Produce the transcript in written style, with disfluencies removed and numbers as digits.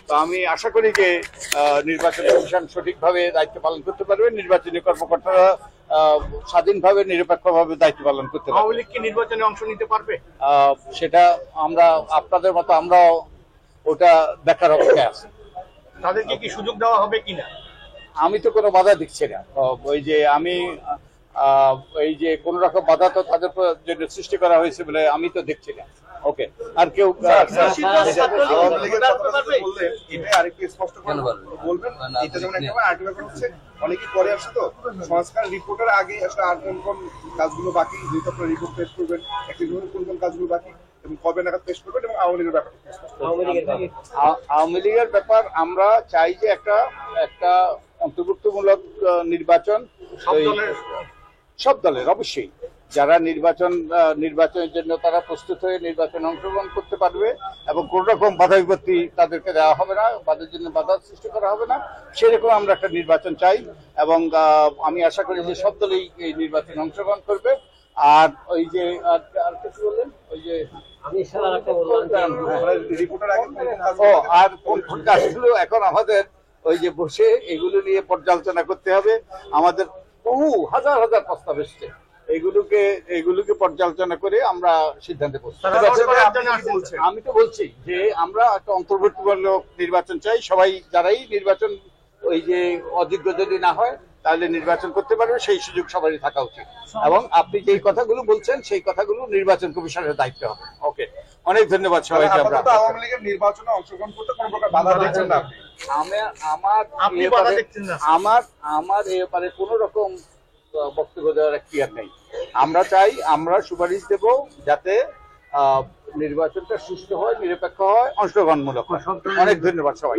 তো আমি আশা করি যে নির্বাচন কমিশন সঠিকভাবে দায়িত্ব পালন করতে পারবে, নির্বাচনী কর্মকর্তারা স্বাধীনভাবে নিরপেক্ষভাবে দায়িত্ব পালন করতে পারবে। আওয়ামী লীগ কি নির্বাচনে অংশ নিতে পারবে? সেটা আমরা আপনাদের মতো আমরাও ওটা দেখার অপেক্ষায় আছি। তাদেরকে কি সুযোগ দেওয়া হবে কিনা? আমি তো কোনো বাধা দিচ্ছি না। ওই যে আমি এই যে কোন রকম বাধা তো তাদের জন্য সৃষ্টি করা হয়েছে বলে আমি তো দেখছি না। ওকে, আর কেউ অনেকে পরে আসে তো সংস্কার রিপোর্টের আগে আসলে আর কোন কোন কাজগুলো বাকি, রিপোর্ট পেশ করবেন, কোন কোন কাজগুলো বাকি এবং কবে নাগাদ পেশ করবেন, এবং আওয়ামী লীগের ব্যাপার আওয়ামী লীগের ব্যাপার আমরা চাই যে একটা অন্তর্ভুক্তমূলক নির্বাচন সব দলের অবশ্যই যারা নির্বাচনের জন্য তারা প্রস্তুত হয়ে নির্বাচনে অংশগ্রহণ করতে পারবে এবং কোন রকম বাধা বিপত্তি তাদেরকে দেওয়া হবে না, তাদের জন্য বাধা সৃষ্টি করা হবে না, সেরকম আমরা একটা নির্বাচন চাই। এবং আমি আশা করি যে সব দলই এই নির্বাচনে অংশগ্রহণ করবে। আর ওই যে আর কিছু বললেন, ওই যে আর কোন কাজগুলো এখন আমাদের ওই যে বসে এগুলো নিয়ে পর্যালোচনা করতে হবে। আমাদের বহু হাজার হাজার প্রস্তাব এসছে, এগুলোকে পর্যালোচনা করে আমরা সিদ্ধান্তে পৌঁছাবো। আমি তো বলছি যে আমরা একটা অন্তর্ভুক্তিমূলক নির্বাচন চাই। সবাই যারাই নির্বাচন ওই যে অযোগ্য যদি না হয় তাহলে নির্বাচন করতে পারবে, সেই সুযোগ সবারই থাকা উচিত। এবং আপনি যেই কথাগুলো বলছেন সেই কথাগুলো নির্বাচন কমিশনের দায়িত্ব হবে। ওকে, অনেক ধন্যবাদ সবাইকে। আওয়ামী লীগের নির্বাচনে অংশগ্রহণ করতে কোনো প্রকার বাধা দিচ্ছেন না? আমার এই ব্যাপারে কোন রকম বক্তব্য দেওয়ার এখতিয়ার নেই। আমরা চাই, আমরা সুপারিশ দেব যাতে নির্বাচনটা সুষ্ঠু হয়, নিরপেক্ষ হয়, অংশগ্রহণমূলক হয়। অনেক ধন্যবাদ সবাই।